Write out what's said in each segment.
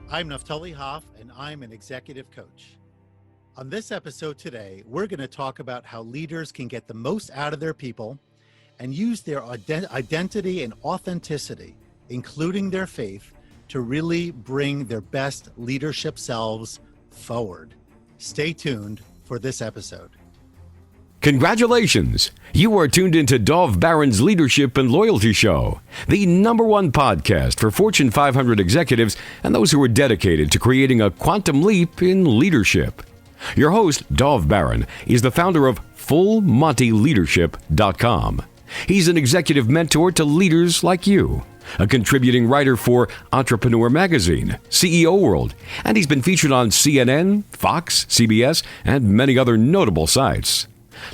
I'm Naphtali Hoff, and I'm an executive coach. On this episode today, we're going to talk about how leaders can get the most out of their people and use their identity and authenticity, including their faith, to really bring their best leadership selves forward. Stay tuned for this episode. Congratulations! You are tuned into Dov Baron's Leadership and Loyalty Show, the #1 podcast for Fortune 500 executives and those who are dedicated to creating a quantum leap in leadership. Your host, Dov Baron, is the founder of FullMontyLeadership.com. He's an executive mentor to leaders like you, a contributing writer for Entrepreneur Magazine, CEO World, and he's been featured on CNN, Fox, CBS, and many other notable sites.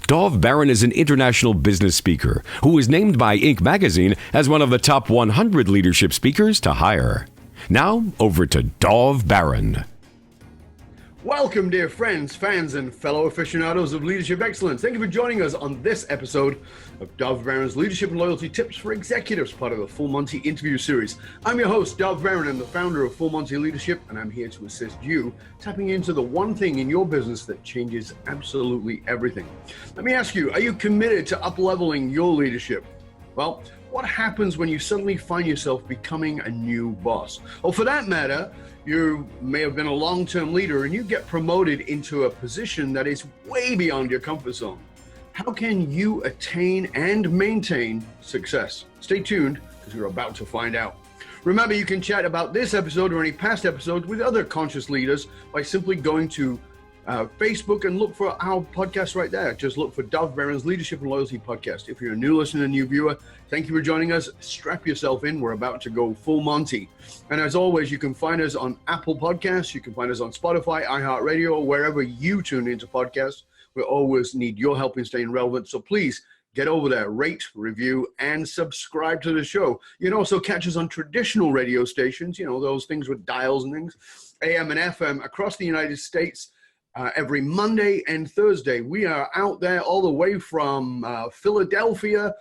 Dov Baron is an international business speaker who was named by Inc. magazine as one of the top 100 leadership speakers to hire. Now, over to Dov Baron. Welcome, dear friends, fans, and fellow aficionados of leadership excellence. Thank you for joining us on this episode of Dov Baron's Leadership and Loyalty Tips for Executives, part of the Full Monty interview series. I'm your host, Dov Baron, and the founder of Full Monty Leadership, and I'm here to assist you tapping into the one thing in your business that changes absolutely everything. Let me ask you, are you committed to up-leveling your leadership? Well, what happens when you suddenly find yourself becoming a new boss? Or for that matter, you may have been a long-term leader and you get promoted into a position that is way beyond your comfort zone. How can you attain and maintain success? Stay tuned because we're about to find out. Remember, you can chat about this episode or any past episodes with other conscious leaders by simply going to Facebook and look for our podcast right there. Just look for Dov Baron's Leadership and Loyalty Podcast. If you're a new listener, new viewer, thank you for joining us. Strap yourself in. We're about to go full Monty. And as always, you can find us on Apple Podcasts. You can find us on Spotify, iHeartRadio, or wherever you tune into podcasts. We always need your help in staying relevant. So please get over there, rate, review, and subscribe to the show. You can also catch us on traditional radio stations, you know, those things with dials and things, AM and FM across the United States. Every Monday and Thursday. We are out there all the way from Philadelphia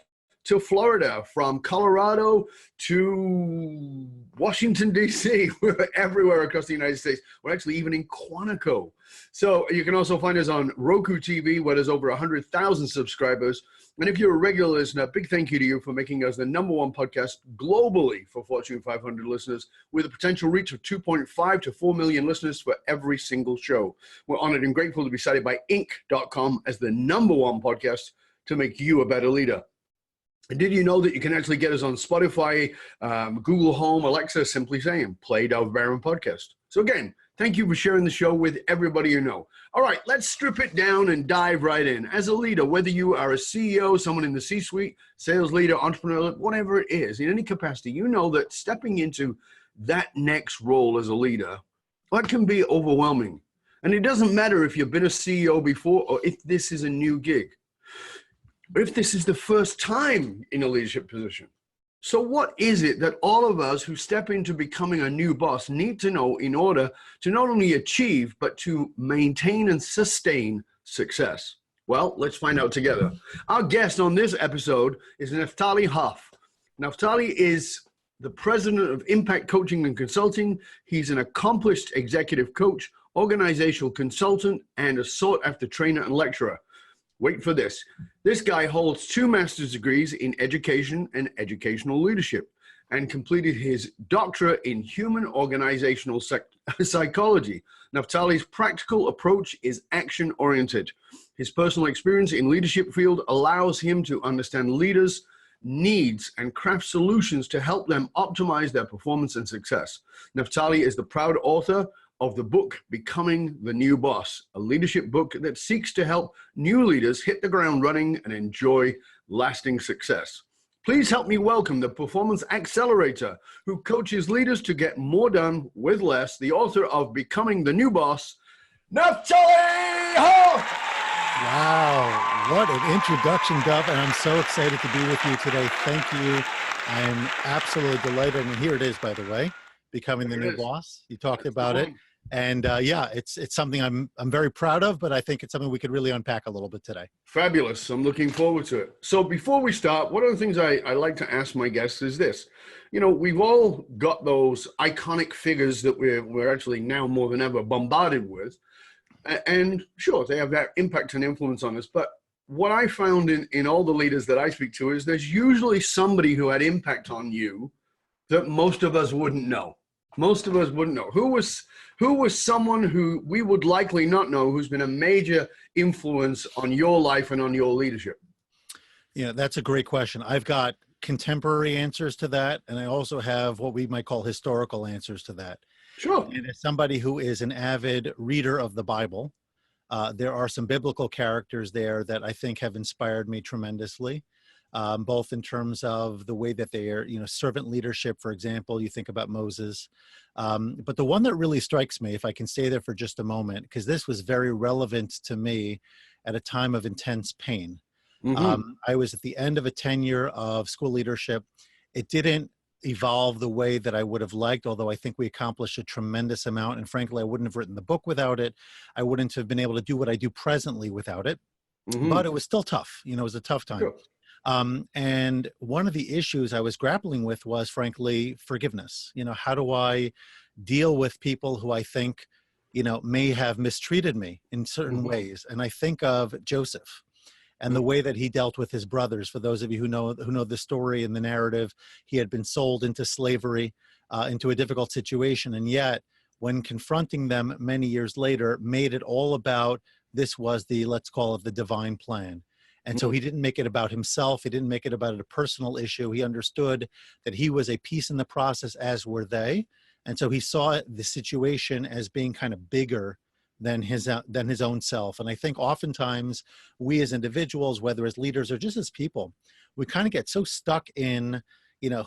to Florida, from Colorado to Washington, D.C. We're everywhere across the United States. We're actually even in Quantico. So you can also find us on Roku TV, where there's over 100,000 subscribers. And if you're a regular listener, big thank you to you for making us the #1 podcast globally for Fortune 500 listeners, with a potential reach of 2.5 to 4 million listeners for every single show. We're honored and grateful to be cited by Inc.com as the #1 podcast to make you a better leader. And did you know that you can actually get us on Spotify, Google Home, Alexa, simply saying, play Dov Baron podcast. So again, thank you for sharing the show with everybody you know. All right, let's strip it down and dive right in. As a leader, whether you are a CEO, someone in the C-suite, sales leader, entrepreneur, whatever it is, in any capacity, you know that stepping into that next role as a leader, that can be overwhelming. And it doesn't matter if you've been a CEO before or if this is a new gig. But if this is the first time in a leadership position. So what is it that all of us who step into becoming a new boss need to know in order to not only achieve, but to maintain and sustain success? Well, let's find out together. Our guest on this episode is Naphtali Hoff. Naphtali is the president of Impact Coaching and Consulting. He's an accomplished executive coach, organizational consultant, and a sought-after trainer and lecturer. Wait for this. This guy holds 2 master's degrees in education and educational leadership and completed his doctorate in human organizational psychology. Naphtali's practical approach is action-oriented. His personal experience in leadership field allows him to understand leaders' needs and craft solutions to help them optimize their performance and success. Naphtali is the proud author of the book, Becoming the New Boss, a leadership book that seeks to help new leaders hit the ground running and enjoy lasting success. Please help me welcome the performance accelerator who coaches leaders to get more done with less, the author of Becoming the New Boss, Naphtali Hoff! Wow, what an introduction, Dov, and I'm so excited to be with you today. Thank you. I'm absolutely delighted, and here it is, by the way, Becoming the New Boss. You talked about it. And yeah, it's something I'm very proud of, but I think it's something we could really unpack a little bit today. Fabulous. I'm looking forward to it. So before we start, one of the things I like to ask my guests is this. We've all got those iconic figures that we're actually now more than ever bombarded with. And sure, they have that impact and influence on us. But what I found in all the leaders that I speak to is there's usually somebody who had impact on you that most of us wouldn't know. Most of us wouldn't know. Who was someone who we would likely not know who's been a major influence on your life and on your leadership? Yeah, that's a great question. I've got contemporary answers to that, and I also have what we might call historical answers to that. Sure. And as somebody who is an avid reader of the Bible, there are some biblical characters there that I think have inspired me tremendously. Both in terms of the way that they are, servant leadership, for example, you think about Moses. But the one that really strikes me, if I can stay there for just a moment, because this was very relevant to me at a time of intense pain. Mm-hmm. I was at the end of a tenure of school leadership. It didn't evolve the way that I would have liked, although I think we accomplished a tremendous amount. And frankly, I wouldn't have written the book without it. I wouldn't have been able to do what I do presently without it. Mm-hmm. But it was still tough. It was a tough time. Sure. And one of the issues I was grappling with was, frankly, forgiveness. How do I deal with people who I think, may have mistreated me in certain Mm-hmm. ways? And I think of Joseph and the way that he dealt with his brothers. For those of you who know the story and the narrative, he had been sold into slavery, into a difficult situation. And yet, when confronting them many years later, made it all about, this was let's call it the divine plan. And so he didn't make it about himself. He didn't make it about a personal issue. He understood that he was a piece in the process, as were they. And so he saw the situation as being kind of bigger than his own self. And I think oftentimes we as individuals, whether as leaders or just as people, we kind of get so stuck in,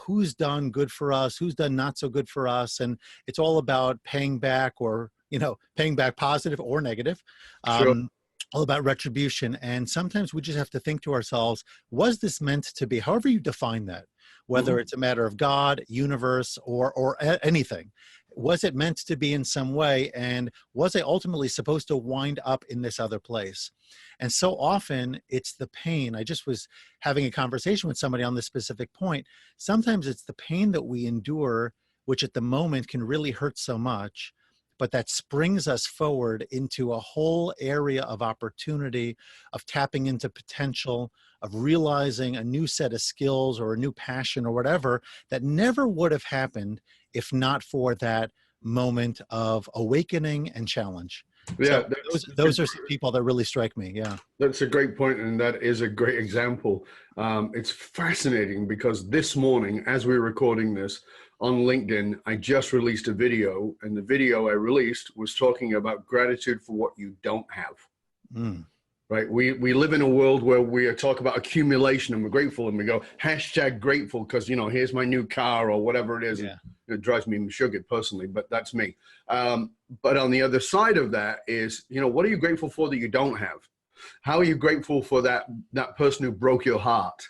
who's done good for us, who's done not so good for us. And it's all about paying back or, paying back positive or negative. Sure. All about retribution. And sometimes we just have to think to ourselves, was this meant to be? However you define that, whether it's a matter of God, universe, or anything. Was it meant to be in some way? And was I ultimately supposed to wind up in this other place? And so often it's the pain. I just was having a conversation with somebody on this specific point. Sometimes it's the pain that we endure, which at the moment can really hurt so much, but that springs us forward into a whole area of opportunity, of tapping into potential, of realizing a new set of skills or a new passion or whatever that never would have happened if not for that moment of awakening and challenge. Yeah, so those are some people that really strike me. Yeah, that's a great point, and that is a great example. It's fascinating because this morning, as we're recording this on LinkedIn, I just released a video, and the video I released was talking about gratitude for what you don't have. Right? We live in a world where we talk about accumulation and we're grateful, and we go #grateful because, here's my new car or whatever it is. Yeah. It drives me sugar personally, but that's me. But on the other side of that is, what are you grateful for that you don't have? How are you grateful for that person who broke your heart?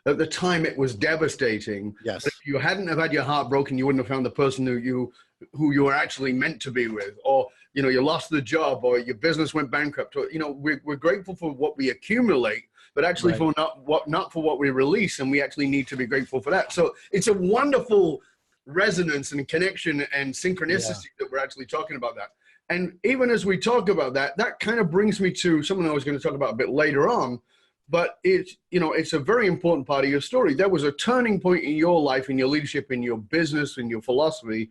At the time, it was devastating. Yes. But if you hadn't have had your heart broken, you wouldn't have found the person who you were actually meant to be with, or you lost the job, or your business went bankrupt. Or, we're grateful for what we accumulate, but actually Right. for not for what we release, and we actually need to be grateful for that. So it's a wonderful resonance and connection and synchronicity that we're actually talking about that. And even as we talk about that, that kind of brings me to something I was going to talk about a bit later on. But it's a very important part of your story. There was a turning point in your life, in your leadership, in your business, in your philosophy,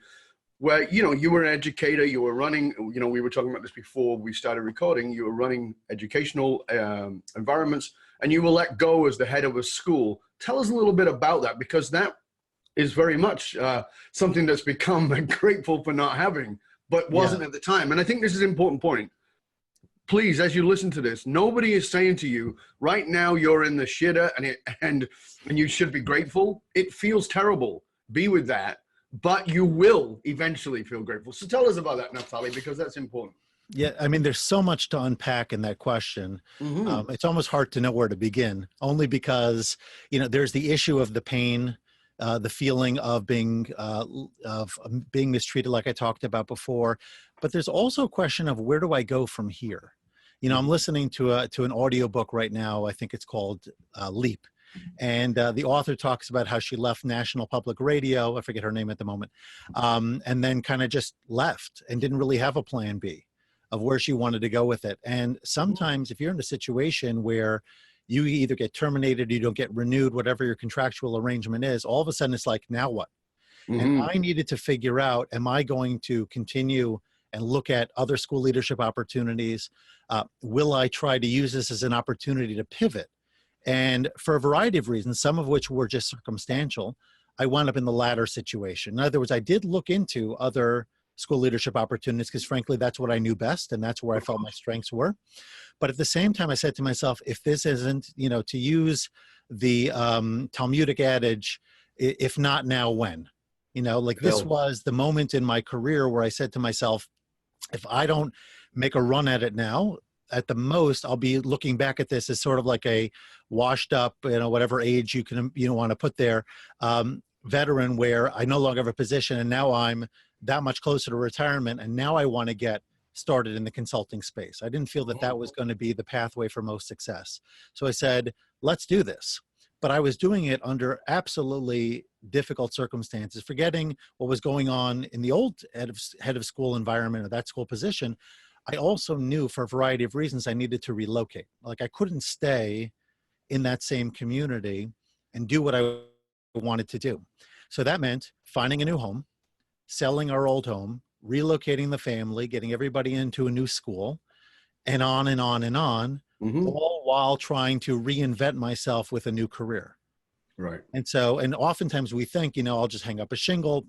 where, you were an educator, you were running, we were talking about this before we started recording, you were running educational environments, and you were let go as the head of a school. Tell us a little bit about that, because that is very much something that's become grateful for not having, but wasn't at the time. And I think this is an important point. Please, as you listen to this, nobody is saying to you right now you're in the shitter and you should be grateful. It feels terrible. Be with that, but you will eventually feel grateful. So tell us about that, Naphtali, because that's important. Yeah, I mean, there's so much to unpack in that question. It's almost hard to know where to begin, only because, there's the issue of the pain, the feeling of being mistreated, like I talked about before. But there's also a question of where do I go from here? I'm listening to an audiobook right now. I think it's called Leap. And the author talks about how she left National Public Radio. I forget her name at the moment. And then kind of just left and didn't really have a plan B of where she wanted to go with it. And sometimes if you're in a situation where you either get terminated, you don't get renewed, whatever your contractual arrangement is, all of a sudden it's like, now what? And I needed to figure out, am I going to continue and look at other school leadership opportunities? Will I try to use this as an opportunity to pivot? And for a variety of reasons, some of which were just circumstantial, I wound up in the latter situation. In other words, I did look into other school leadership opportunities because frankly, that's what I knew best and that's where I felt my strengths were. But at the same time, I said to myself, if this isn't, to use the Talmudic adage, if not now, when? This was the moment in my career where I said to myself, if I don't make a run at it now, at the most, I'll be looking back at this as sort of like a washed up, whatever age you can, want to put there, veteran where I no longer have a position and now I'm that much closer to retirement. And now I want to get started in the consulting space. I didn't feel that that was going to be the pathway for most success. So I said, let's do this. But I was doing it under absolutely difficult circumstances, forgetting what was going on in the old head of school environment or that school position. I also knew for a variety of reasons I needed to relocate. Like I couldn't stay in that same community and do what I wanted to do. So that meant finding a new home, selling our old home, relocating the family, getting everybody into a new school, and on and on and on, all while trying to reinvent myself with a new career. Right. And oftentimes we think, I'll just hang up a shingle,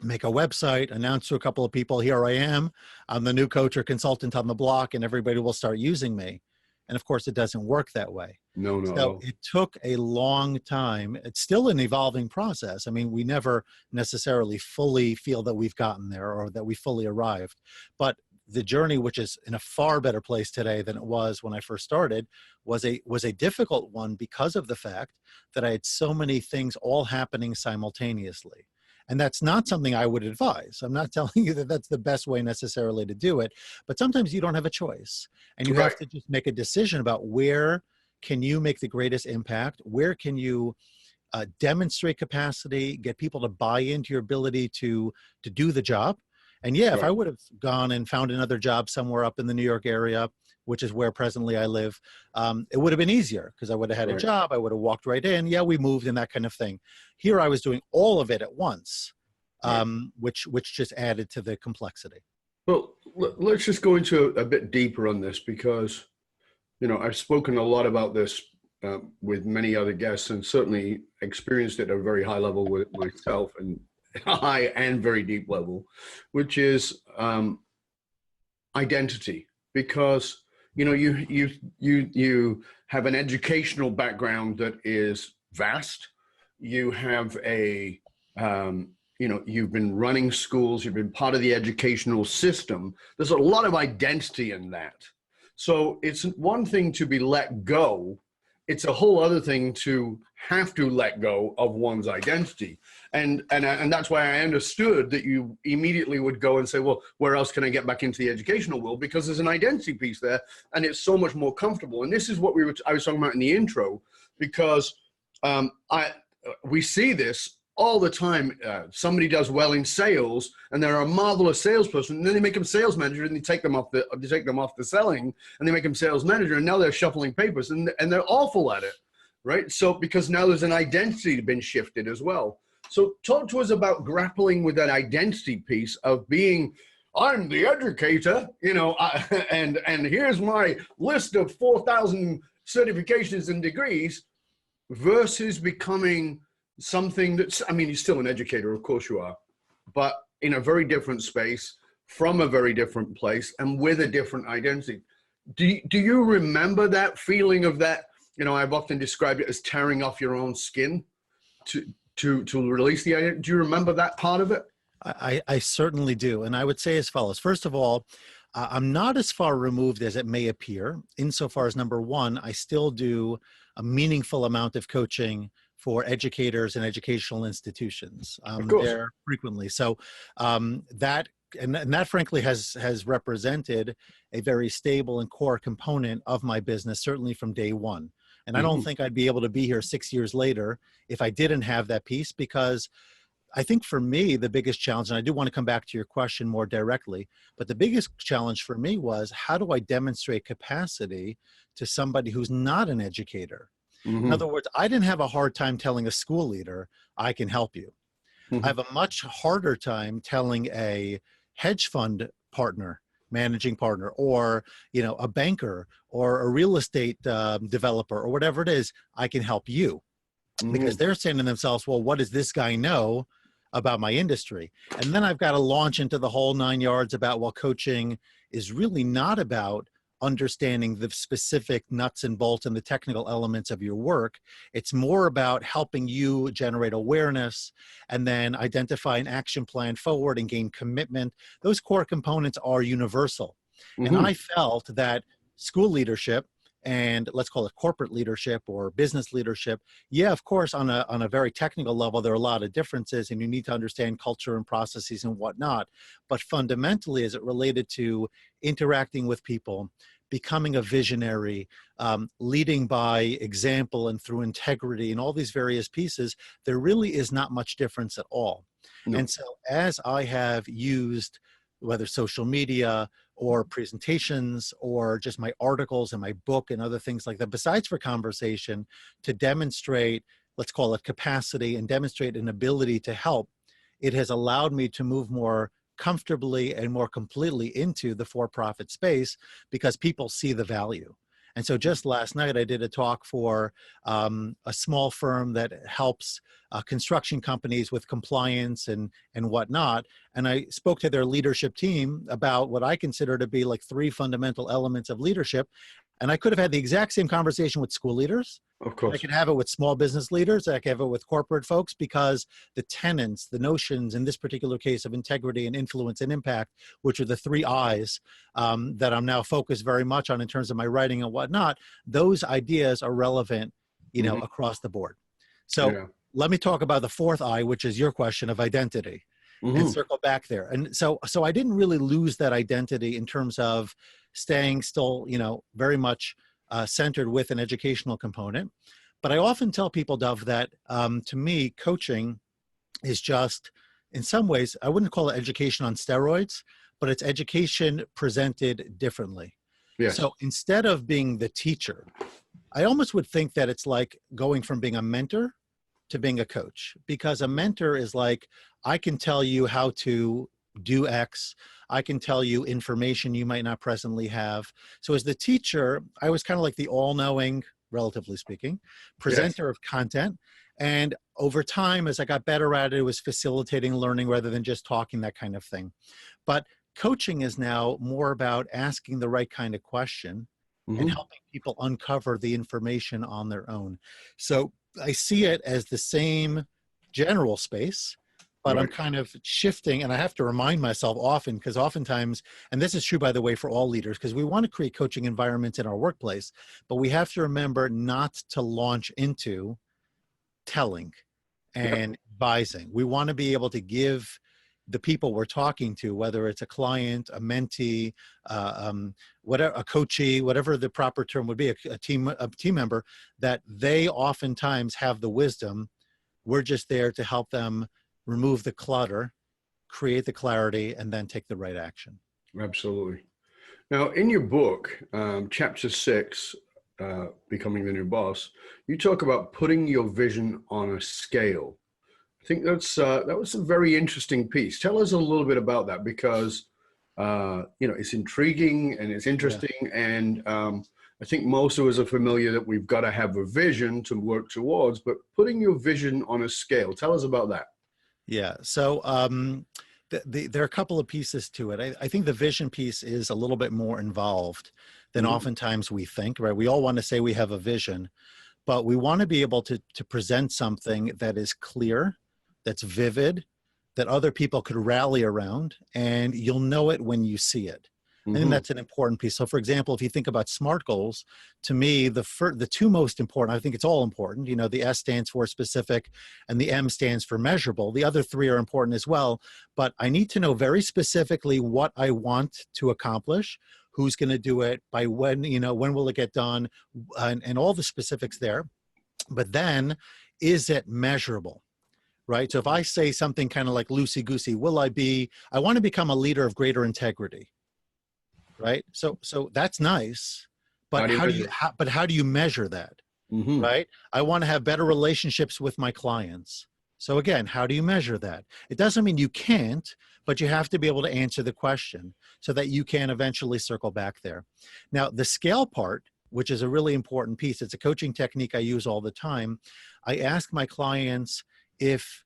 make a website, announce to a couple of people, here I am, I'm the new coach or consultant on the block, and everybody will start using me. And of course, it doesn't work that way. No. So it took a long time. It's still an evolving process. I mean, we never necessarily fully feel that we've gotten there or that we fully arrived. But the journey, which is in a far better place today than it was when I first started, was a difficult one because of the fact that I had so many things all happening simultaneously. And that's not something I would advise. I'm not telling you that that's the best way necessarily to do it, but sometimes you don't have a choice. And you have to just make a decision about where can you make the greatest impact? Where can you demonstrate capacity, get people to buy into your ability to do the job? And if I would have gone and found another job somewhere up in the New York area, which is where presently I live, it would have been easier because I would have had a job. I would have walked right in. Yeah, we moved and that kind of thing. Here I was doing all of it at once, which just added to the complexity. Well, let's just go into a bit deeper on this because, I've spoken a lot about this with many other guests and certainly experienced it at a very high level with myself and high and very deep level, which is identity. Because you have an educational background that is vast. You have you've been running schools. You've been part of the educational system. There's a lot of identity in that. So it's one thing to be let go. It's a whole other thing to have to let go of one's identity. And that's why I understood that you immediately would go and say, well, where else can I get back into the educational world? Because there's an identity piece there and it's so much more comfortable. And this is what I was talking about in the intro, because we see this all the time. Somebody does well in sales and they're a marvelous salesperson, and then they make them sales manager and they take them off the selling and they make them sales manager, and now they're shuffling papers and they're awful at it, right? So because now there's an identity been shifted as well. So talk to us about grappling with that identity piece of being, I'm the educator, and here's my list of 4,000 certifications and degrees, versus becoming something that's, you're still an educator, of course you are, but in a very different space, from a very different place, and with a different identity. Do you remember that feeling of that? I've often described it as tearing off your own skin to release the identity. Do you remember that part of it? I certainly do. And I would say as follows. First of all, I'm not as far removed as it may appear, insofar as number one, I still do a meaningful amount of coaching for educators and educational institutions. Of course. There frequently. So that frankly has represented a very stable and core component of my business, certainly from day one. And I don't think I'd be able to be here 6 years later if I didn't have that piece, because I think for me, the biggest challenge, and I do want to come back to your question more directly, but the biggest challenge for me was, how do I demonstrate capacity to somebody who's not an educator? In other words, I didn't have a hard time telling a school leader, I can help you. I have a much harder time telling a hedge fund partner, managing partner, or a banker or a real estate developer or whatever it is, I can help you. Because they're saying to themselves, well, what does this guy know about my industry? And then I've got to launch into the whole 9 yards about, well, coaching is really not about understanding the specific nuts and bolts and the technical elements of your work. It's more about helping you generate awareness and then identify an action plan forward and gain commitment. Those core components are universal. And I felt that school leadership, and let's call it corporate leadership or business leadership, yeah, of course, on a very technical level, there are a lot of differences and you need to understand culture and processes and whatnot. But fundamentally, as it related to interacting with people, becoming a visionary, leading by example and through integrity and all these various pieces, there really is not much difference at all. No. And so as I have used, whether social media or presentations or just my articles and my book and other things like that, besides for conversation, to demonstrate, let's call it capacity and demonstrate an ability to help, it has allowed me to move more comfortably and more completely into the for-profit space because people see the value. And so just last night, I did a talk for a small firm that helps construction companies with compliance and whatnot. And I spoke to their leadership team about what I consider to be like 3 fundamental elements of leadership. And I could have had the exact same conversation with school leaders. Of course. I could have it with small business leaders. I could have it with corporate folks, because the tenets, the notions in this particular case of integrity and influence and impact, which are the 3 I's that I'm now focused very much on in terms of my writing and whatnot, those ideas are relevant, across the board. So let me talk about the 4th I, which is your question of identity. And circle back there. And so I didn't really lose that identity in terms of staying still, very much centered with an educational component. But I often tell people, Dov, that to me, coaching is just, in some ways, I wouldn't call it education on steroids, but it's education presented differently. Yes. So instead of being the teacher, I almost would think that it's like going from being a mentor to being a coach, because a mentor is like, I can tell you how to do X. I can tell you information you might not presently have. So as the teacher, I was kind of like the all-knowing, relatively speaking, presenter of content. And over time, as I got better at it, it was facilitating learning rather than just talking, that kind of thing. But coaching is now more about asking the right kind of question and helping people uncover the information on their own. So I see it as the same general space, but I'm kind of shifting, and I have to remind myself often, because oftentimes, and this is true, by the way, for all leaders, because we want to create coaching environments in our workplace, but we have to remember not to launch into telling and advising. We want to be able to give the people we're talking to, whether it's a client, a mentee, whatever, a coachee, whatever the proper term would be, a team member, that they oftentimes have the wisdom. We're just there to help them remove the clutter, create the clarity, and then take the right action. Absolutely. Now, in your book, chapter 6, Becoming the New Boss, you talk about putting your vision on a scale. I think that was a very interesting piece. Tell us a little bit about that, because it's intriguing and it's interesting, and I think most of us are familiar that we've got to have a vision to work towards, but putting your vision on a scale. Tell us about that. Yeah. So there are a couple of pieces to it. I think the vision piece is a little bit more involved than oftentimes we think, right? We all want to say we have a vision, but we want to be able to present something that is clear, that's vivid, that other people could rally around, and you'll know it when you see it. I think that's an important piece. So for example, if you think about SMART goals, to me, the two most important, I think it's all important, you know, the S stands for specific and the M stands for measurable. The other three are important as well, but I need to know very specifically what I want to accomplish, who's going to do it, by when, you know, when will it get done, and all the specifics there. But then, is it measurable? Right? So if I say something kind of like loosey-goosey, I want to become a leader of greater integrity, right? So that's nice, but how do you measure that? Right? I want to have better relationships with my clients. So again, how do you measure that? It doesn't mean you can't, but you have to be able to answer the question so that you can eventually circle back there. Now, the scale part, which is a really important piece, it's a coaching technique I use all the time. I ask my clients, if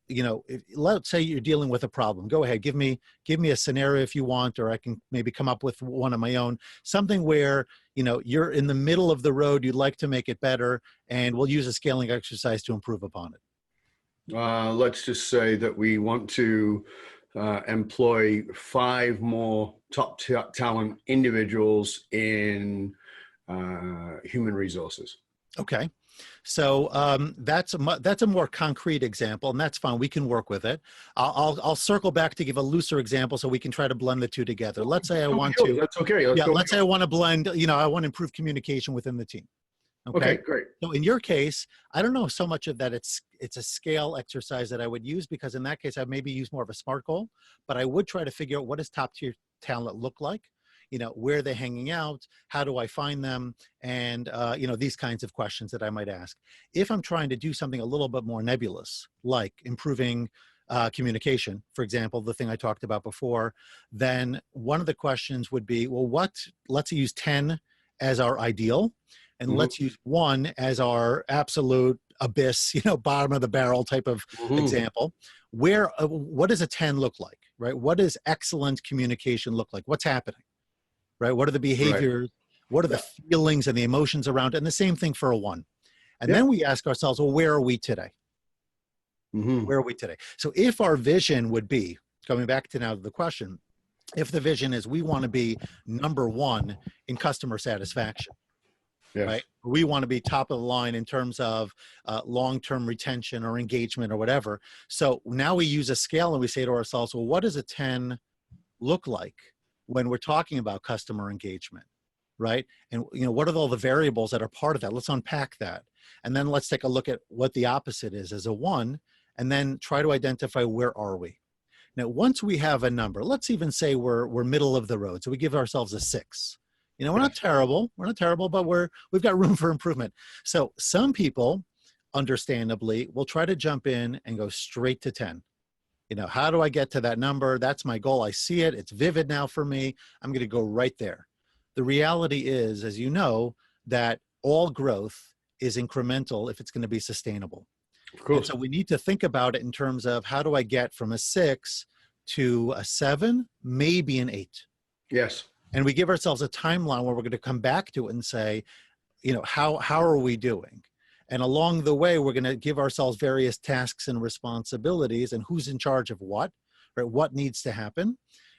let's say you're dealing with a problem, go ahead, give me a scenario if you want, or I can maybe come up with one of my own, something where, you know, you're in the middle of the road, you'd like to make it better, and we'll use a scaling exercise to improve upon it. Let's just say that we want to employ 5 more top talent individuals in human resources. Okay. So that's a more concrete example, and that's fine. We can work with it. I'll circle back to give a looser example so we can try to blend the two together. Let's say I want to. That's okay. Let's say I want to blend. You know, I want to improve communication within the team. Okay, great. So in your case, I don't know so much of that. It's a scale exercise that I would use, because in that case, I maybe use more of a SMART goal, but I would try to figure out what does top tier talent look like. You know, where are they hanging out? How do I find them? And, you know, these kinds of questions that I might ask. If I'm trying to do something a little bit more nebulous, like improving communication, for example, the thing I talked about before, then one of the questions would be, well, let's use 10 as our ideal, and let's use 1 as our absolute abyss, you know, bottom of the barrel type of example. What does a 10 look like, right? What does excellent communication look like? What's happening? Right? What are the behaviors? Right. What are the feelings and the emotions around it? And the same thing for a 1. And then we ask ourselves, well, where are we today? Where are we today? So if our vision would be, coming back to now the question, if the vision is we want to be number 1 in customer satisfaction, right? We want to be top of the line in terms of long-term retention or engagement or whatever. So now we use a scale and we say to ourselves, well, what does a 10 look like when we're talking about customer engagement, right? And, you know, what are all the variables that are part of that? Let's unpack that. And then let's take a look at what the opposite is as a 1, and then try to identify where are we. Now, once we have a number, let's even say we're middle of the road. So we give ourselves a 6. You know, we're not terrible, but we've got room for improvement. So some people, understandably, will try to jump in and go straight to 10. You know, how do I get to that number? That's my goal. I see it. It's vivid now for me. I'm going to go right there. The reality is, as you know, that all growth is incremental if it's going to be sustainable. Of course. And so we need to think about it in terms of how do I get from a 6 to a 7, maybe an 8. Yes. And we give ourselves a timeline where we're going to come back to it and say, you know, how are we doing? And along the way, we're going to give ourselves various tasks and responsibilities and who's in charge of what, right? What needs to happen,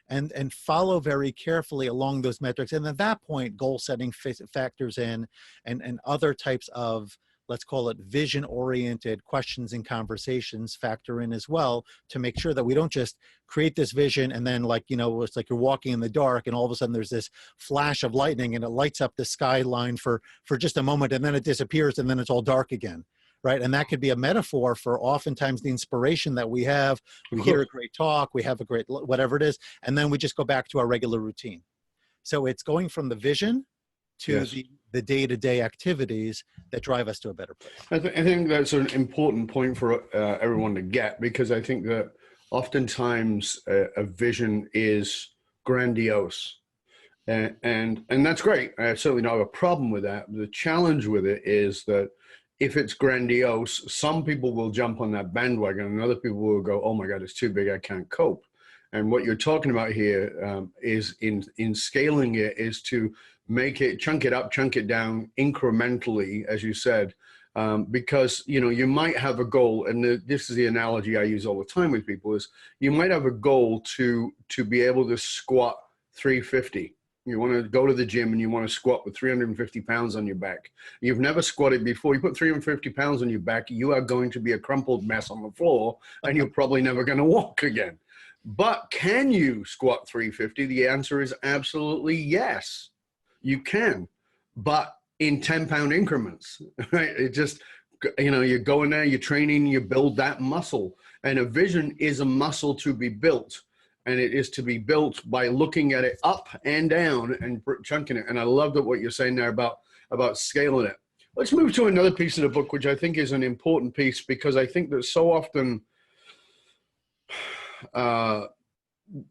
and follow very carefully along those metrics. And at that point, goal setting factors in, and other types of, let's call it vision-oriented questions and conversations factor in as well, to make sure that we don't just create this vision and then, like, you know, it's like you're walking in the dark and all of a sudden there's this flash of lightning and it lights up the skyline for just a moment, and then it disappears and then it's all dark again, right? And that could be a metaphor for oftentimes the inspiration that we have. We hear a great talk, we have a great whatever it is, and then we just go back to our regular routine. So it's going from the vision to the day-to-day activities that drive us to a better place. I think that's an important point for everyone to get, because I think that oftentimes a vision is grandiose, and that's great. I certainly don't have a problem with that. The challenge with it is that if it's grandiose, some people will jump on that bandwagon and other people will go, oh my God, it's too big, I can't cope. And what you're talking about here is in scaling it is to make it, chunk it up, chunk it down incrementally, as you said, because, you know, you might have a goal, and this is the analogy I use all the time with people, is you might have a goal to be able to squat 350, You want to go to the gym and you want to squat with 350 pounds on your back. You've never squatted before. You put 350 pounds on your back, you are going to be a crumpled mess on the floor, and you're probably never going to walk again. But can you squat 350? The answer is absolutely yes. You can, but in 10-pound increments, right? It just, you go in there, you're training, you build that muscle. And a vision is a muscle to be built. And it is to be built by looking at it up and down and chunking it. And I love that what you're saying there about scaling it. Let's move to another piece of the book, which I think is an important piece, because I think that so often,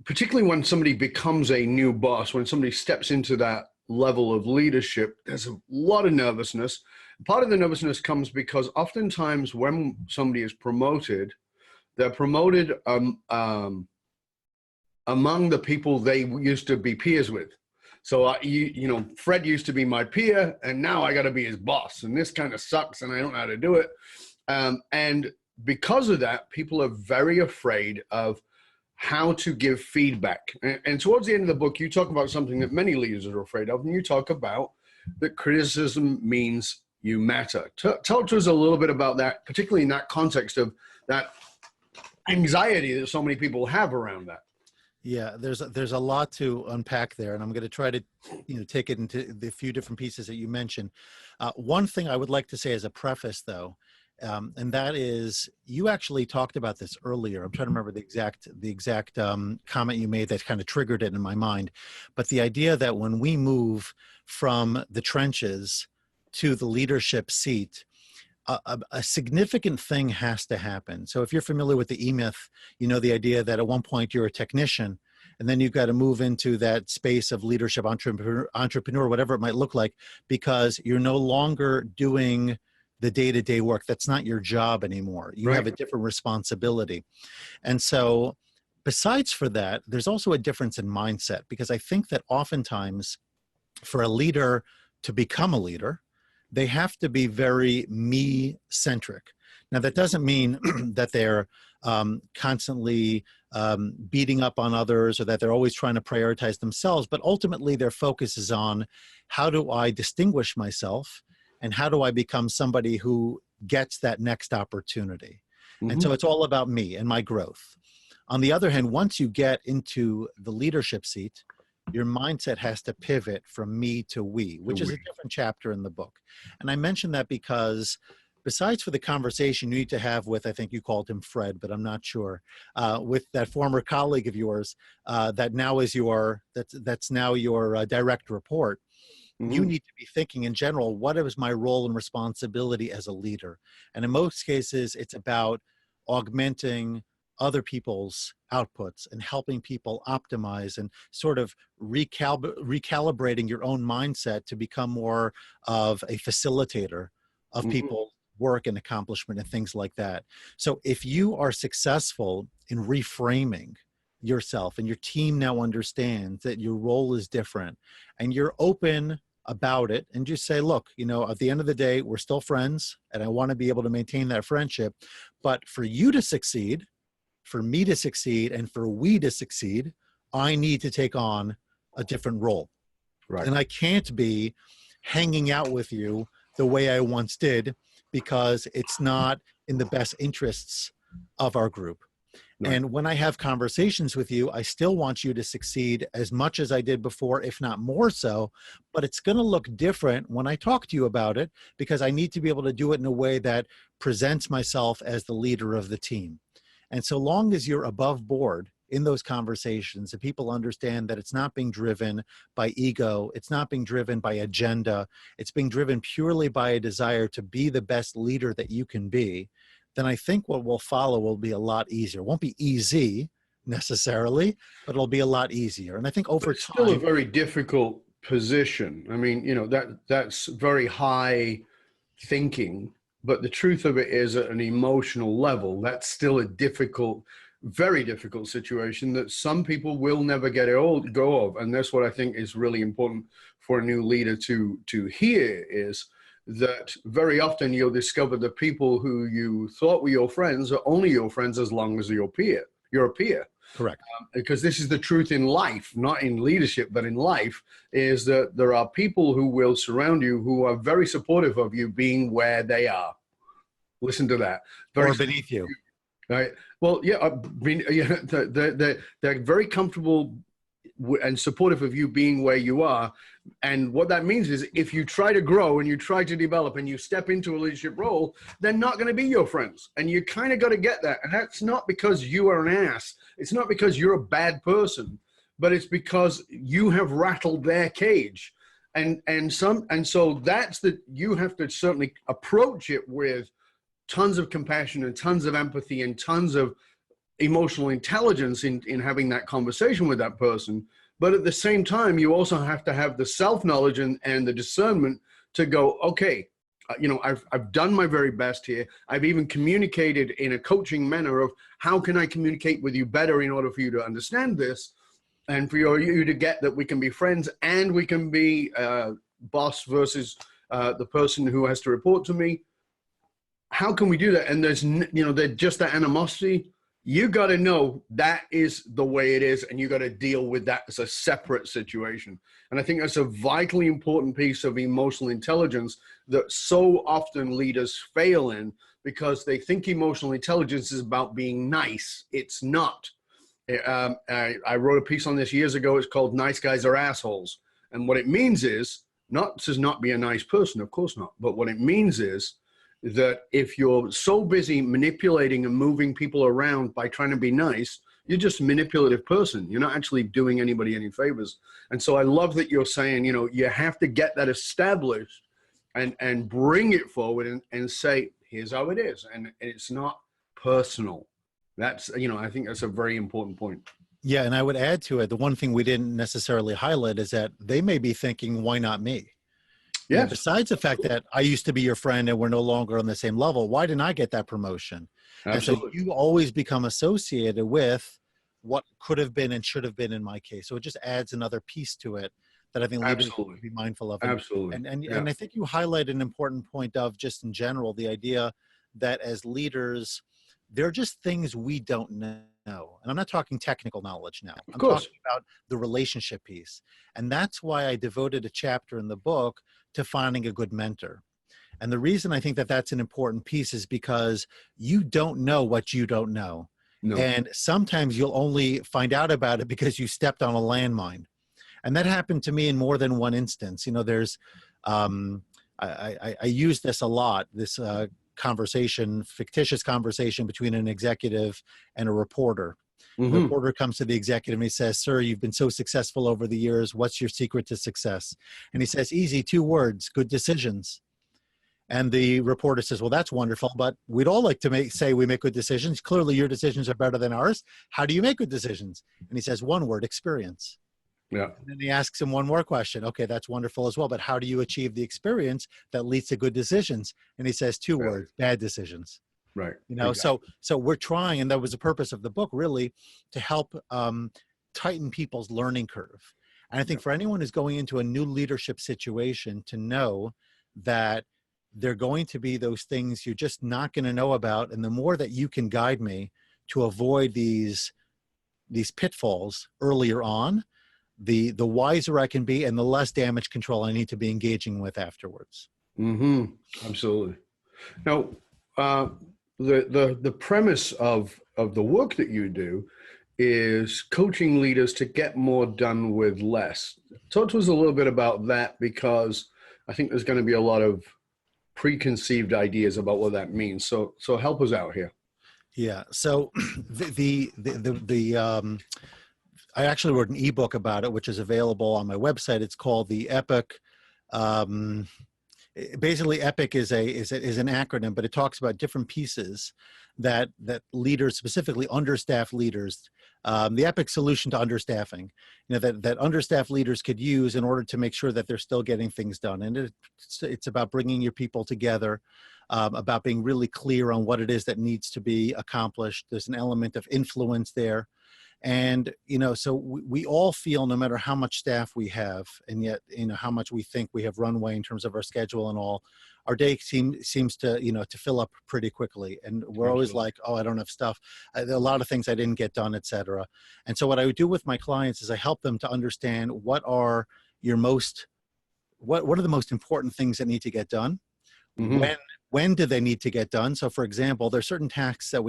particularly when somebody becomes a new boss, when somebody steps into that level of leadership, there's a lot of nervousness. Part of the nervousness comes because oftentimes when somebody is promoted, they're promoted among the people they used to be peers with. So, Fred used to be my peer, and now I got to be his boss, and this kind of sucks, and I don't know how to do it. And because of that, people are very afraid of how to give feedback. And towards the end of the book, you talk about something that many leaders are afraid of, and you talk about that criticism means you matter. Talk to us a little bit about that, particularly in that context of that anxiety that so many people have around that. Yeah, there's a lot to unpack there, and I'm going to try to, take it into the few different pieces that you mentioned. One thing I would like to say as a preface, though, and that is, you actually talked about this earlier. I'm trying to remember the exact comment you made that kind of triggered it in my mind. But the idea that when we move from the trenches to the leadership seat, a significant thing has to happen. So if you're familiar with the E-Myth, the idea that at one point you're a technician, and then you've got to move into that space of leadership, entrepreneur, whatever it might look like, because you're no longer doing the day-to-day work. That's not your job anymore. You have a different responsibility. And so besides for that, there's also a difference in mindset, because I think that oftentimes for a leader to become a leader, they have to be very me-centric. Now, that doesn't mean that they're constantly beating up on others, or that they're always trying to prioritize themselves, but ultimately their focus is on, how do I distinguish myself, and how do I become somebody who gets that next opportunity? Mm-hmm. And so it's all about me and my growth. On the other hand, once you get into the leadership seat, your mindset has to pivot from me to we, which is a different chapter in the book. And I mention that because besides for the conversation you need to have with, I think you called him Fred, but I'm not sure, with that former colleague of yours, that now is that's now your direct report. Mm-hmm. You need to be thinking in general, what is my role and responsibility as a leader? And in most cases, it's about augmenting other people's outputs and helping people optimize and sort of recalibrating your own mindset to become more of a facilitator of people's work and accomplishment and things like that. So if you are successful in reframing yourself, and your team now understands that your role is different, and you're open about it, and just say, look, at the end of the day, we're still friends, and I want to be able to maintain that friendship. But for you to succeed, for me to succeed, and for we to succeed, I need to take on a different role. Right. And I can't be hanging out with you the way I once did, because it's not in the best interests of our group. Right. And when I have conversations with you, I still want you to succeed as much as I did before, if not more so, but it's going to look different when I talk to you about it, because I need to be able to do it in a way that presents myself as the leader of the team. And so long as you're above board in those conversations, and people understand that it's not being driven by ego, it's not being driven by agenda, it's being driven purely by a desire to be the best leader that you can be, then I think what will follow will be a lot easier. It won't be easy necessarily, but it'll be a lot easier. And I think over time— It's still a very difficult position. I mean, that's very high thinking. But the truth of it is, at an emotional level, that's still a difficult, very difficult situation that some people will never go of. And that's what I think is really important for a new leader to hear, is that very often you'll discover the people who you thought were your friends are only your friends as long as you're a peer. Correct. Because this is the truth in life, not in leadership, but in life, is that there are people who will surround you who are very supportive of you being where they are. Listen to that. Or beneath you. Right. Well, yeah, they're very comfortable and supportive of you being where you are. And what that means is if you try to grow and you try to develop and you step into a leadership role, they're not going to be your friends. And you kind of got to get that. And that's not because you are an ass. It's not because you're a bad person, but it's because you have rattled their cage. And so that's you have to certainly approach it with tons of compassion and tons of empathy and tons of emotional intelligence in having that conversation with that person. But at the same time, you also have to have the self-knowledge and the discernment to go, okay, I've done my very best here. I've even communicated in a coaching manner of how can I communicate with you better in order for you to understand this and for you to get that we can be friends and we can be boss versus the person who has to report to me. How can we do that? And there's just that animosity. You got to know that is the way it is, and you got to deal with that as a separate situation. And I think that's a vitally important piece of emotional intelligence that so often leaders fail in because they think emotional intelligence is about being nice. It's not. I wrote a piece on this years ago. It's called "Nice Guys Are Assholes," and what it means is not to not be a nice person, of course not. But what it means is that if you're so busy manipulating and moving people around by trying to be nice, you're just a manipulative person. You're not actually doing anybody any favors. And so I love that you're saying, you have to get that established and bring it forward and say, here's how it is. And it's not personal. That's, I think that's a very important point. Yeah. And I would add to it, the one thing we didn't necessarily highlight is that they may be thinking, why not me? Yeah. Besides the fact that I used to be your friend and we're no longer on the same level, why didn't I get that promotion? Absolutely. And so you always become associated with what could have been and should have been in my case. So it just adds another piece to it that I think leaders should be mindful of. Absolutely. And I think you highlight an important point of just in general, the idea that as leaders, there are just things we don't know. And I'm not talking technical knowledge now. I'm talking about the relationship piece. And that's why I devoted a chapter in the book to finding a good mentor. And the reason I think that that's an important piece is because you don't know what you don't know. No. And sometimes you'll only find out about it because you stepped on a landmine. And that happened to me in more than one instance. There's, I use this a lot, this fictitious conversation between an executive and a reporter. Mm-hmm. The reporter comes to the executive and he says, sir, you've been so successful over the years. What's your secret to success? And he says, easy, 2 words, good decisions. And the reporter says, well, that's wonderful, but we'd all like to say we make good decisions. Clearly your decisions are better than ours. How do you make good decisions? And he says, 1 word, experience. Yeah. And then he asks him one more question. Okay, that's wonderful as well, but how do you achieve the experience that leads to good decisions? And he says 2 words, bad decisions. Right. Exactly. So we're trying, and that was the purpose of the book, really, to help tighten people's learning curve. And I think for anyone who's going into a new leadership situation, to know that there are going to be those things you're just not going to know about. And the more that you can guide me to avoid these pitfalls earlier on, the wiser I can be and the less damage control I need to be engaging with afterwards. Mm-hmm. Absolutely. Now, the premise of the work that you do is coaching leaders to get more done with less. Talk to us a little bit about that, because I think there's going to be a lot of preconceived ideas about what that means. So help us out here. Yeah. So I actually wrote an ebook about it, which is available on my website. It's called the EPIC. Basically, EPIC is an acronym, but it talks about different pieces that leaders, specifically understaffed leaders, the EPIC solution to understaffing, that understaffed leaders could use in order to make sure that they're still getting things done. And it's about bringing your people together, about being really clear on what it is that needs to be accomplished. There's an element of influence there. And, so we all feel, no matter how much staff we have, and yet, how much we think we have runway in terms of our schedule and all, our day seems to, to fill up pretty quickly. And we're always like, oh, I don't have stuff. There are a lot of things I didn't get done, et cetera. And so what I would do with my clients is I help them to understand what are what are the most important things that need to get done? Mm-hmm. When do they need to get done? So for example, there's certain tasks, that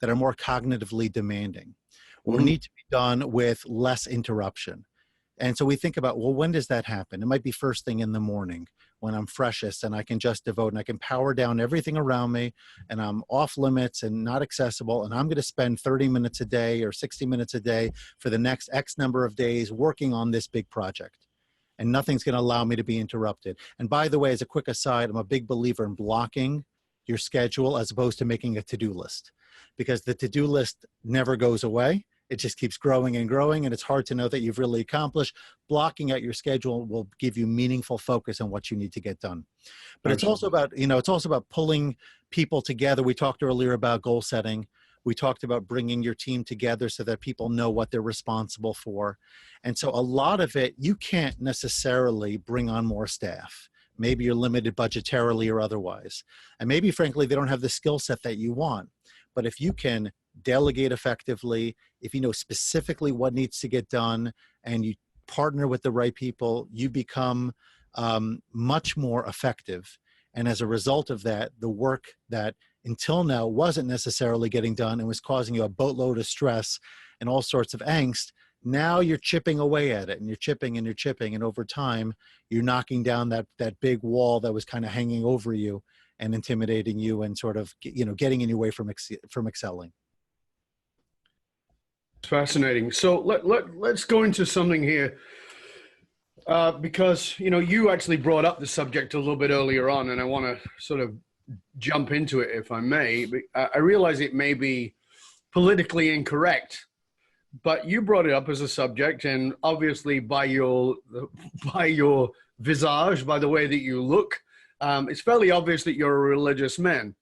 are more cognitively demanding or need to be done with less interruption. And so we think about, well, when does that happen? It might be first thing in the morning when I'm freshest and I can just devote and I can power down everything around me and I'm off limits and not accessible. And I'm going to spend 30 minutes a day or 60 minutes a day for the next X number of days working on this big project. And nothing's going to allow me to be interrupted. And by the way, as a quick aside, I'm a big believer in blocking your schedule as opposed to making a to-do list, because the to-do list never goes away. It just keeps growing and growing, and it's hard to know that you've really accomplished. Blocking out your schedule will give you meaningful focus on what you need to get done. But it's also about, it's also about pulling people together. We talked earlier about goal setting. We talked about bringing your team together so that people know what they're responsible for. And so a lot of it, you can't necessarily bring on more staff. Maybe you're limited budgetarily or otherwise. And maybe, frankly, they don't have the skill set that you want. But if you can delegate effectively, if you know specifically what needs to get done, and you partner with the right people, you become much more effective. And as a result of that, the work that until now wasn't necessarily getting done and was causing you a boatload of stress and all sorts of angst, now you're chipping away at it, and you're chipping and you're chipping. And over time, you're knocking down that big wall that was kind of hanging over you and intimidating you and sort of, getting in your way from excelling. It's fascinating. So let's go into something here. Because, you actually brought up the subject a little bit earlier on, and I want to sort of jump into it, if I may. I realize it may be politically incorrect, but you brought it up as a subject, and obviously by your visage, by the way that you look, it's fairly obvious that you're a religious man.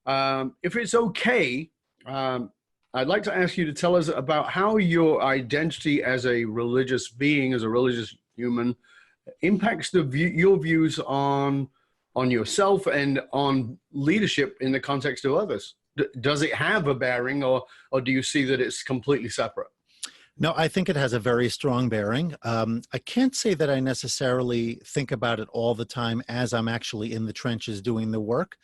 If it's okay, I'd like to ask you to tell us about how your identity as a religious being, as a religious human, impacts your views on yourself and on leadership in the context of others. Does it have a bearing, or do you see that it's completely separate? No, I think it has a very strong bearing. I can't say that I necessarily think about it all the time as I'm actually in the trenches doing the work,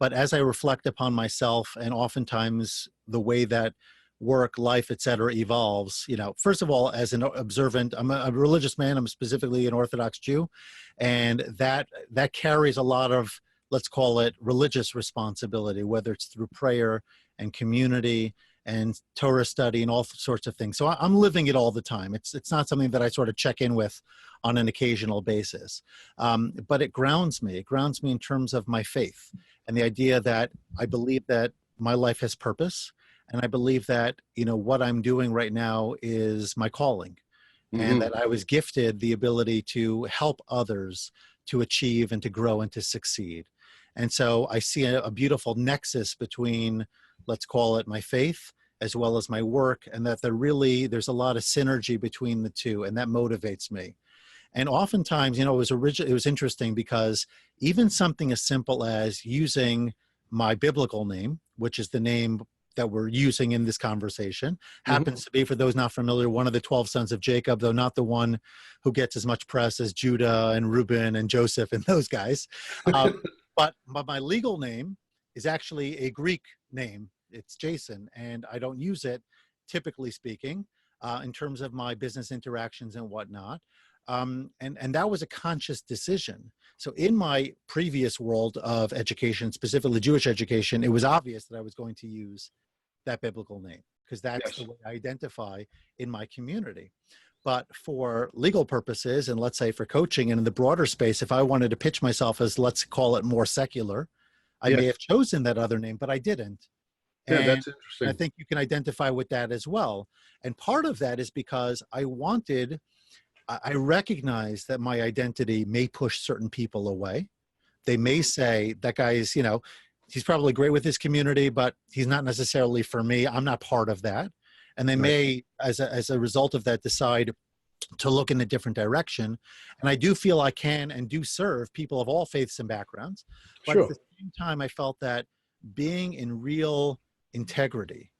but as I reflect upon myself and oftentimes the way that work, life, et cetera, evolves, first of all, as an observant, I'm a religious man, I'm specifically an Orthodox Jew, and that carries a lot of, let's call it, religious responsibility, whether it's through prayer and community and Torah study and all sorts of things. So I'm living it all the time. It's not something that I sort of check in with on an occasional basis, but it grounds me. It grounds me in terms of my faith and the idea that I believe that my life has purpose. And I believe that, what I'm doing right now is my calling, and that I was gifted the ability to help others to achieve and to grow and to succeed. And so I see a beautiful nexus between, let's call it, my faith as well as my work, and that there's a lot of synergy between the two, and that motivates me. And oftentimes, it was interesting because even something as simple as using my biblical name, which is the name that we're using in this conversation, happens to be, for those not familiar, one of the 12 sons of Jacob, though not the one who gets as much press as Judah and Reuben and Joseph and those guys. But my legal name is actually a Greek name. It's Jason, and I don't use it, typically speaking, in terms of my business interactions and whatnot. And that was a conscious decision. So in my previous world of education, specifically Jewish education, it was obvious that I was going to use that biblical name because that's the way I identify in my community. But for legal purposes, and let's say for coaching and in the broader space, if I wanted to pitch myself as, let's call it, more secular, I may have chosen that other name, but I didn't. Yeah, and that's interesting. I think you can identify with that as well. And part of that is because I recognize that my identity may push certain people away. They may say, that guy is, he's probably great with his community, but he's not necessarily for me. I'm not part of that. And they may, as a result of that, decide to look in a different direction. And I do feel I can and do serve people of all faiths and backgrounds. But at the same time, I felt that being in real integrity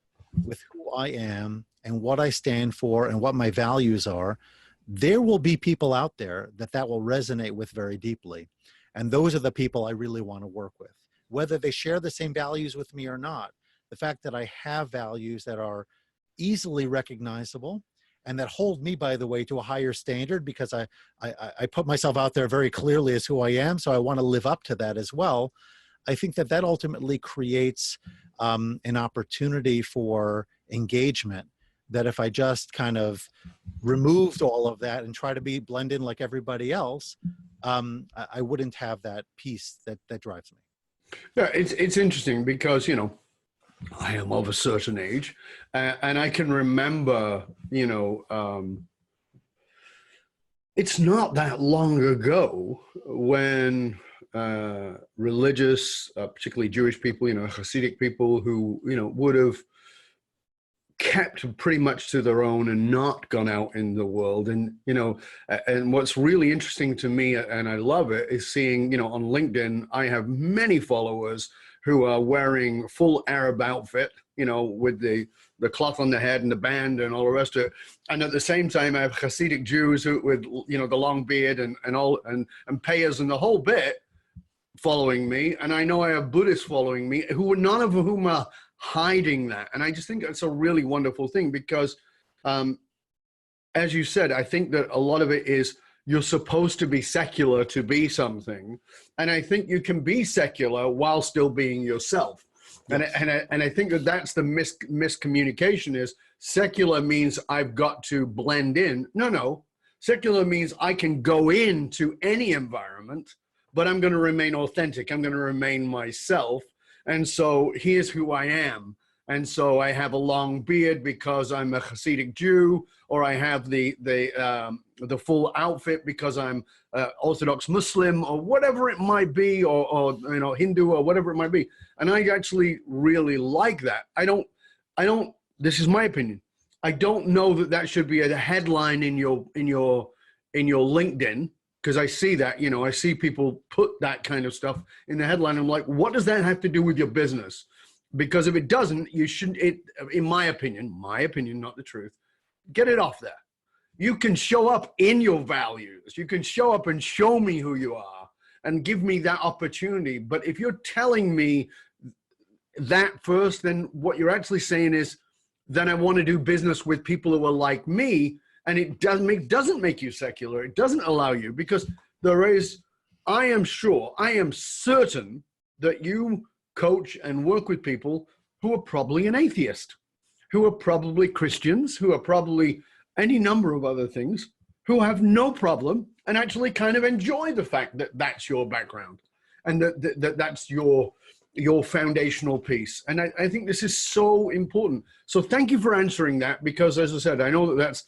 with who I am and what I stand for and what my values are, there will be people out there that will resonate with very deeply. And those are the people I really want to work with, whether they share the same values with me or not. The fact that I have values that are easily recognizable and that hold me, by the way, to a higher standard, because I put myself out there very clearly as who I am. So I want to live up to that as well. I think that ultimately creates an opportunity for engagement, that if I just kind of removed all of that and try to blend in like everybody else, I wouldn't have that piece that drives me. Yeah, it's interesting because, I am of a certain age, and I can remember, it's not that long ago when religious, particularly Jewish people, Hasidic people who, would have kept pretty much to their own and not gone out in the world. And, and what's really interesting to me, and I love it, is seeing, on LinkedIn, I have many followers who are wearing full Arab outfit, with the cloth on the head and the band and all the rest of it. And at the same time, I have Hasidic Jews with, the long beard and payers and the whole bit following me. And I know I have Buddhists following me, none of whom are hiding that. And I just think that's a really wonderful thing because, as you said, I think that a lot of it is you're supposed to be secular to be something. And I think you can be secular while still being yourself. Yes. And I think that's the miscommunication is secular means I've got to blend in. No. Secular means I can go into any environment, but I'm going to remain authentic. I'm going to remain myself. And so here's who I am. And so I have a long beard because I'm a Hasidic Jew, or I have the full outfit because I'm Orthodox Muslim, or whatever it might be, or Hindu, or whatever it might be. And I actually really like that. I don't. This is my opinion. I don't know that should be a headline in your LinkedIn, because I see that, I see people put that kind of stuff in the headline. I'm like, what does that have to do with your business? Because if it doesn't, you shouldn't, in my opinion, not the truth, get it off there. You can show up in your values. You can show up and show me who you are and give me that opportunity. But if you're telling me that first, then what you're actually saying is, then I want to do business with people who are like me. And it doesn't make you secular. It doesn't allow you, because I am certain that you coach and work with people who are probably an atheist, who are probably Christians, who are probably any number of other things, who have no problem and actually kind of enjoy the fact that that's your background and that's your foundational piece. And I think this is so important. So thank you for answering that, because as I said, I know that that's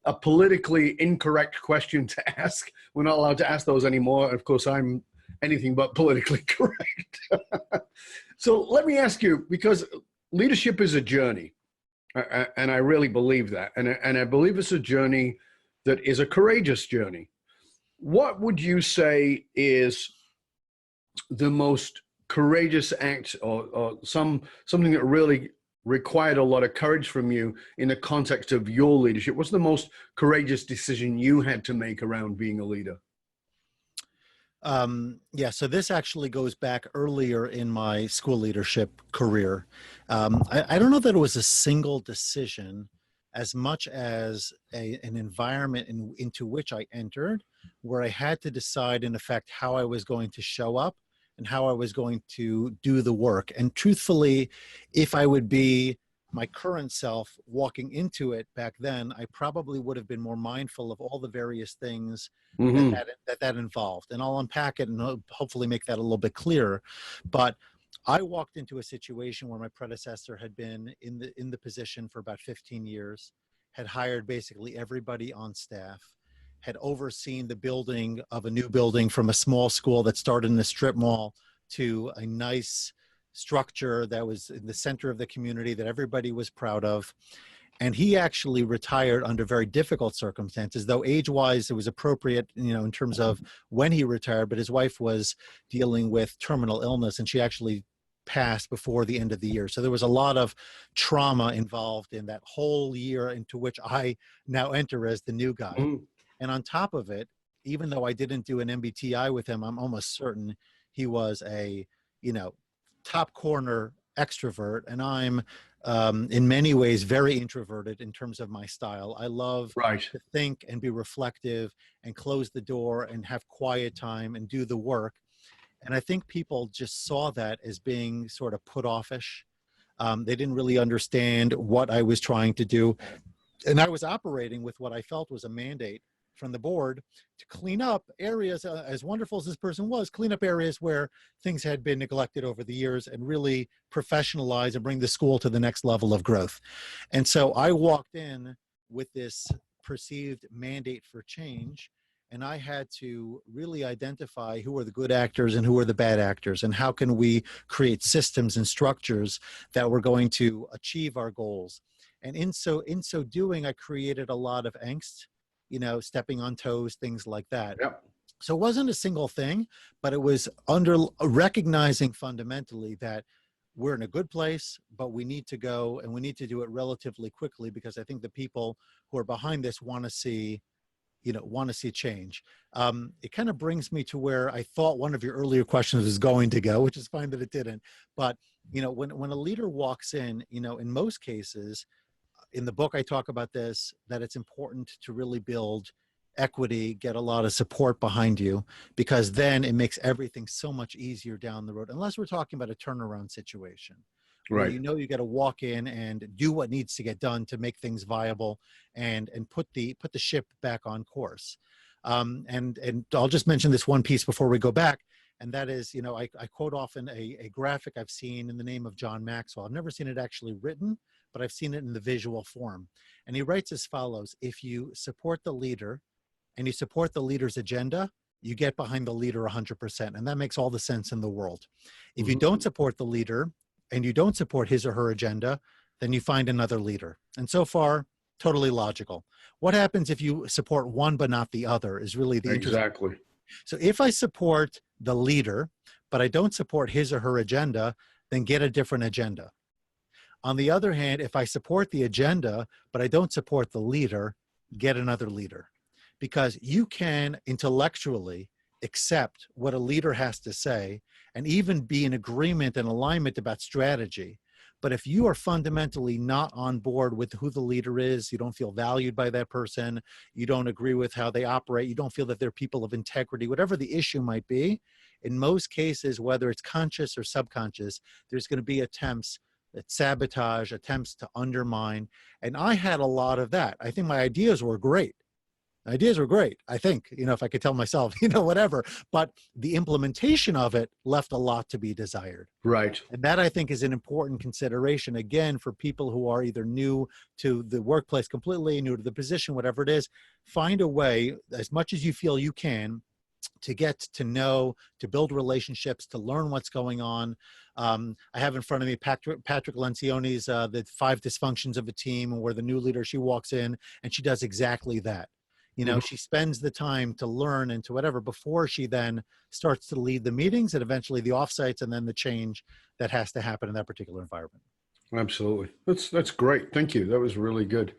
a politically incorrect question to ask. We're not allowed to ask those anymore. Of course, I'm anything but politically correct. So let me ask you, because leadership is a journey, and I really believe that. And I believe it's a journey that is a courageous journey. What would you say is the most courageous act, or something that really required a lot of courage from you in the context of your leadership? What's the most courageous decision you had to make around being a leader? So this actually goes back earlier in my school leadership career. I don't know that it was a single decision as much as an environment into which I entered, where I had to decide, in effect, how I was going to show up and how I was going to do the work. And truthfully, if I would be my current self walking into it back then, I probably would have been more mindful of all the various things that involved. And I'll unpack it and hopefully make that a little bit clearer. But I walked into a situation where my predecessor had been in the position for about 15 years, had hired basically everybody on staff, had overseen the building of a new building from a small school that started in a strip mall to a nice structure that was in the center of the community that everybody was proud of. And he actually retired under very difficult circumstances, though age-wise it was appropriate, in terms of when he retired, but his wife was dealing with terminal illness and she actually passed before the end of the year. So there was a lot of trauma involved in that whole year into which I now enter as the new guy. Mhm. And on top of it, even though I didn't do an MBTI with him, I'm almost certain he was a, top corner extrovert. And I'm in many ways very introverted in terms of my style. I love Right. to think and be reflective and close the door and have quiet time and do the work. And I think people just saw that as being sort of put offish. They didn't really understand what I was trying to do. And I was operating with what I felt was a mandate from the board to clean up areas, as wonderful as this person was, clean up areas where things had been neglected over the years and really professionalize and bring the school to the next level of growth. And so I walked in with this perceived mandate for change, and I had to really identify who are the good actors and who are the bad actors, and how can we create systems and structures that were going to achieve our goals. And in so doing, I created a lot of angst, stepping on toes, things like that. Yep. So it wasn't a single thing, but it was under recognizing fundamentally that we're in a good place, but we need to go and we need to do it relatively quickly, because I think the people who are behind this want to see change. It kind of brings me to where I thought one of your earlier questions was going to go, which is fine that it didn't. But, when a leader walks in most cases, in the book, I talk about this, that it's important to really build equity, get a lot of support behind you, because then it makes everything so much easier down the road, unless we're talking about a turnaround situation. Right. You got to walk in and do what needs to get done to make things viable and put the ship back on course. And I'll just mention this one piece before we go back. And that is, I quote often a graphic I've seen in the name of John Maxwell. I've never seen it actually written, but I've seen it in the visual form. And he writes as follows: if you support the leader and you support the leader's agenda, you get behind the leader 100%. And that makes all the sense in the world. If you don't support the leader and you don't support his or her agenda, then you find another leader. And so far, totally logical. What happens if you support one but not the other is really the Exactly. So if I support the leader, but I don't support his or her agenda, then get a different agenda. On the other hand, if I support the agenda, but I don't support the leader, get another leader. Because you can intellectually accept what a leader has to say and even be in agreement and alignment about strategy. But if you are fundamentally not on board with who the leader is, you don't feel valued by that person, you don't agree with how they operate, you don't feel that they're people of integrity, whatever the issue might be, in most cases, whether it's conscious or subconscious, there's going to be attempts at sabotage, attempts to undermine. And I had a lot of that. I think my ideas were great. Ideas were great, I think, if I could tell myself, whatever. But the implementation of it left a lot to be desired. Right. And that, I think, is an important consideration, again, for people who are either new to the workplace completely, new to the position, whatever it is. Find a way, as much as you feel you can, to get to know, to build relationships, to learn what's going on. I have in front of me Patrick Lencioni's The 5 Dysfunctions of a Team, where the new leader, she walks in and she does exactly that. She spends the time to learn and to whatever before she then starts to lead the meetings and eventually the offsites and then the change that has to happen in that particular environment. Absolutely. That's great. Thank you. That was really good.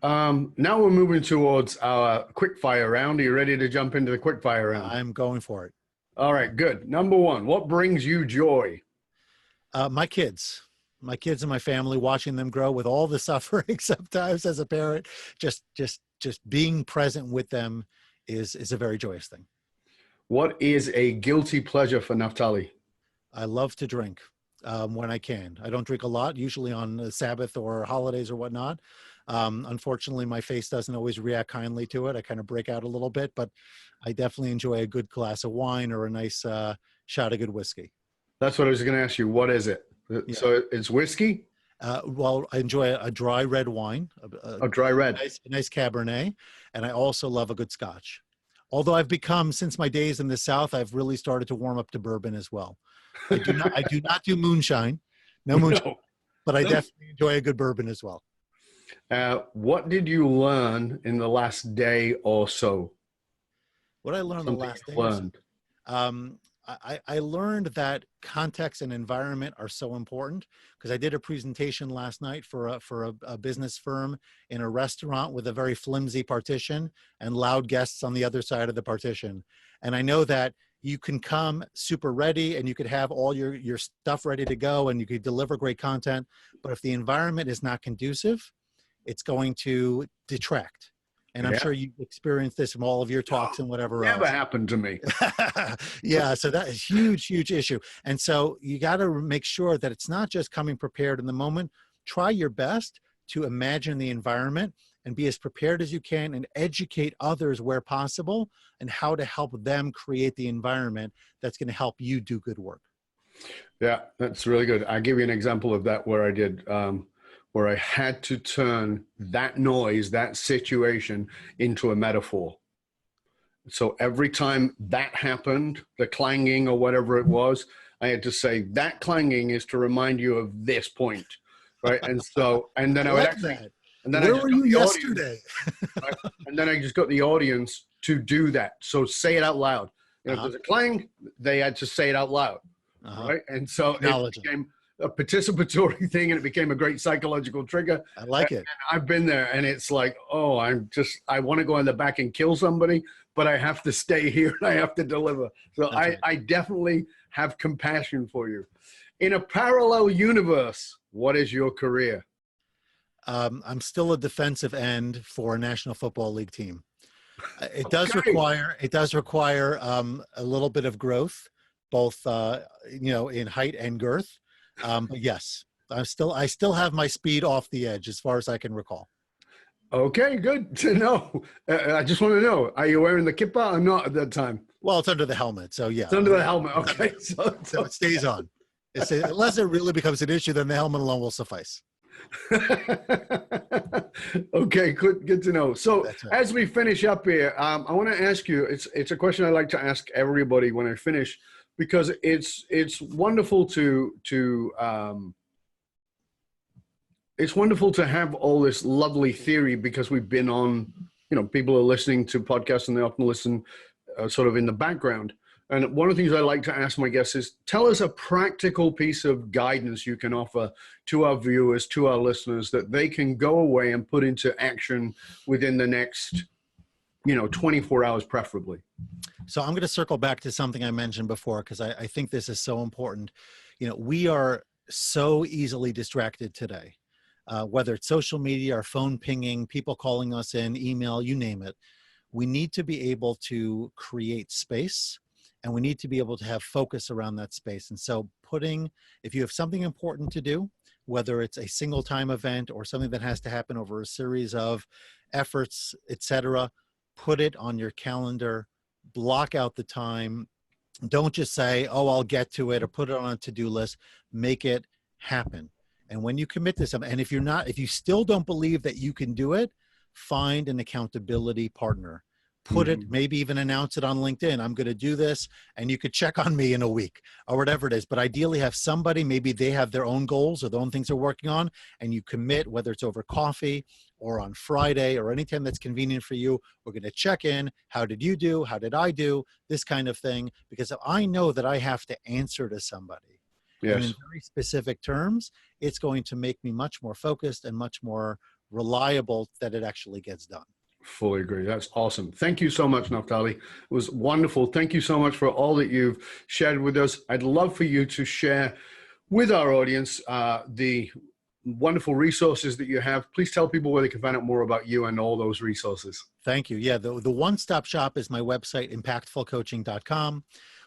Now we're moving towards our quick fire round. Are you ready to jump into the quick fire round? I'm going for it. All right, good. Number 1, what brings you joy? My kids and my family, watching them grow with all the suffering sometimes as a parent, just being present with them is a very joyous thing. What is a guilty pleasure for Naphtali? I love to drink when I can. I don't drink a lot, usually on the Sabbath or holidays or whatnot. Unfortunately, my face doesn't always react kindly to it. I kind of break out a little bit, but I definitely enjoy a good glass of wine or a nice shot of good whiskey. That's what I was going to ask you. What is it? Yeah. So it's whiskey? Well, I enjoy a dry red wine. A dry red. A nice Cabernet. And I also love a good Scotch. Although I've become, since my days in the South, I've really started to warm up to bourbon as well. I do not do moonshine. No moonshine. No. But I definitely enjoy a good bourbon as well. What did you learn in the last day or so? What I learned the Something last you day or so. learned. Um, I learned that context and environment are so important because I did a presentation last night for a business firm in a restaurant with a very flimsy partition and loud guests on the other side of the partition. And I know that you can come super ready and you could have all your stuff ready to go and you could deliver great content. But if the environment is not conducive, it's going to detract. And I'm Yeah. sure you've experienced this from all of your talks and whatever Never else. happened to me. Yeah, so that is huge issue. And so you got to make sure that it's not just coming prepared in the moment. Try your best to imagine the environment and be as prepared as you can and educate others where possible and how to help them create the environment that's going to help you do good work. Yeah, that's really good. I'll give you an example of that where I did, where I had to turn that noise, that situation into a metaphor. So every time that happened, the clanging or whatever it was, I had to say that clanging is to remind you of this point, right? And so, and then I I would like actually, that. and then I Where just were got you the audience, yesterday? right? And then I just got the audience to do that. So say it out loud. You know, if Uh-huh. there's a clang, they had to say it out loud, Uh-huh. right? And so it Acknowledge it. became a participatory thing, and it became a great psychological trigger. I like it. I've been there, and it's like, oh, I want to go in the back and kill somebody, but I have to stay here and I have to deliver. So That's right. I definitely have compassion for you. In a parallel universe, what is your career? I'm still a defensive end for a National Football League team. It does Okay. require a little bit of growth, both in height and girth. But yes, I still have my speed off the edge as far as I can recall. Okay, good to know. I just want to know, are you wearing the kippah or not at that time? Well, it's under the helmet, so yeah. It's under the helmet. Okay. So it stays on. Unless it really becomes an issue, then the helmet alone will suffice. Okay, good to know. So That's right. as we finish up here, I want to ask you, it's a question I like to ask everybody when I finish, because it's wonderful it's wonderful to have all this lovely theory, because we've been on, people are listening to podcasts and they often listen sort of in the background. And one of the things I like to ask my guests is, tell us a practical piece of guidance you can offer to our viewers, to our listeners, that they can go away and put into action within the next, 24 hours preferably. So I'm going to circle back to something I mentioned before, because I think this is so important. We are so easily distracted today, whether it's social media or phone pinging, people calling us in, email, you name it. We need to be able to create space, and we need to be able to have focus around that space. And so if you have something important to do, whether it's a single time event or something that has to happen over a series of efforts, etc., put it on your calendar, block out the time. Don't just say, oh, I'll get to it, or put it on a to-do list. Make it happen. And when you commit to something, and if you still don't believe that you can do it, find an accountability partner. Put it, maybe even announce it on LinkedIn. I'm going to do this, and you could check on me in a week or whatever it is. But ideally have somebody, maybe they have their own goals or their own things they're working on, and you commit, whether it's over coffee or on Friday or anytime that's convenient for you. We're going to check in. How did you do? How did I do? This kind of thing. Because if I know that I have to answer to somebody, Yes, and in very specific terms, it's going to make me much more focused and much more reliable that it actually gets done. fully agree. That's awesome. Thank you so much, Naphtali. It was wonderful. Thank you so much for all that you've shared with us. I'd love for you to share with our audience the wonderful resources that you have. Please tell people where they can find out more about you and all those resources. Thank you. Yeah, the one-stop shop is my website, impactfulcoaching.com,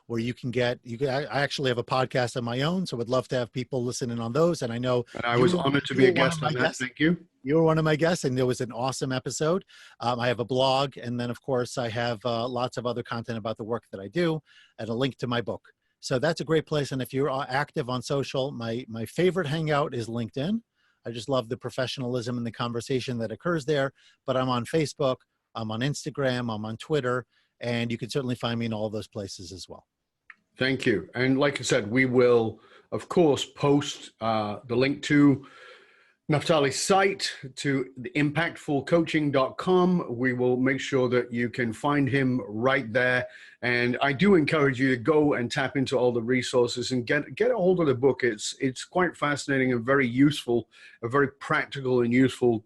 where I actually have a podcast of my own, so would love to have people listening on those. And I know And I was honored to be a guest on that. Thank you. You were one of my guests, and it was an awesome episode. I have a blog, and then, of course, I have lots of other content about the work that I do, and a link to my book. So that's a great place. And if you're active on social, my favorite hangout is LinkedIn. I just love the professionalism and the conversation that occurs there. But I'm on Facebook, I'm on Instagram, I'm on Twitter, and you can certainly find me in all those places as well. Thank you. And like I said, we will, of course, post the link to Naphtali's site to impactfulcoaching.com. We will make sure that you can find him right there. And I do encourage you to go and tap into all the resources and get a hold of the book. It's quite fascinating and very useful, a very practical and useful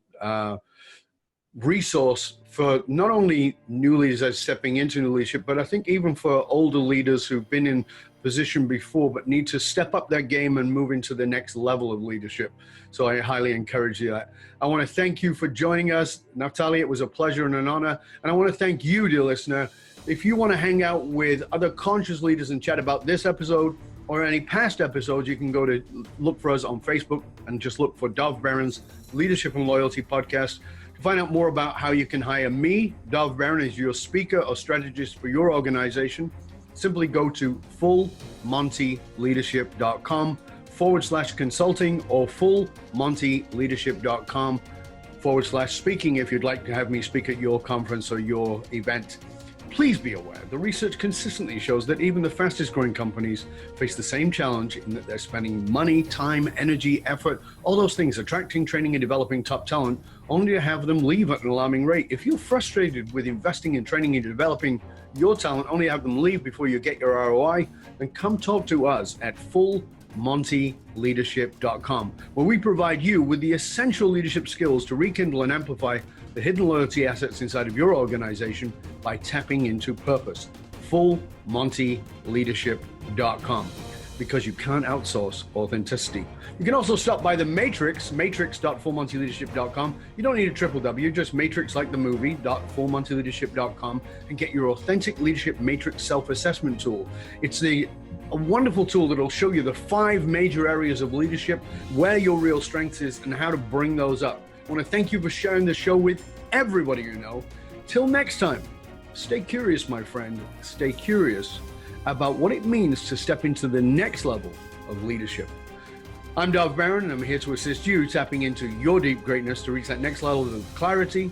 resource for not only new leaders as stepping into new leadership, but I think even for older leaders who've been in position before but need to step up their game and move into the next level of leadership. So I highly encourage you that. I want to thank you for joining us, Naphtali. It was a pleasure and an honor. And I want to thank you, dear listener. If you want to hang out with other conscious leaders and chat about this episode or any past episodes, you can go to look for us on Facebook and just look for Dov Barron's Leadership and Loyalty Podcast. To find out more about how you can hire me, Dov Barron, as your speaker or strategist for your organization, simply go to fullmontyleadership.com/consulting or fullmontyleadership.com/speaking if you'd like to have me speak at your conference or your event. Please be aware, the research consistently shows that even the fastest growing companies face the same challenge in that they're spending money, time, energy, effort, all those things, attracting, training, and developing top talent, only to have them leave at an alarming rate. If you're frustrated with investing in training and developing your talent, only to have them leave before you get your ROI, then come talk to us at fullmontyleadership.com, where we provide you with the essential leadership skills to rekindle and amplify the hidden loyalty assets inside of your organization by tapping into purpose. fullmontyleadership.com, because you can't outsource authenticity. You can also stop by the Matrix, matrix.fullmontyleadership.com. You don't need a triple W, just matrix like the movie, .fullmontyleadership.com, and get your authentic leadership matrix self-assessment tool. It's a wonderful tool that will show you the 5 major areas of leadership, where your real strength is, and how to bring those up. I want to thank you for sharing the show with everybody you know. Till next time, stay curious, my friend. Stay curious about what it means to step into the next level of leadership. I'm Dov Barron, and I'm here to assist you tapping into your deep greatness to reach that next level of clarity,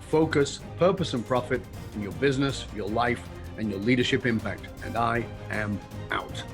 focus, purpose, and profit in your business, your life, and your leadership impact. And I am out.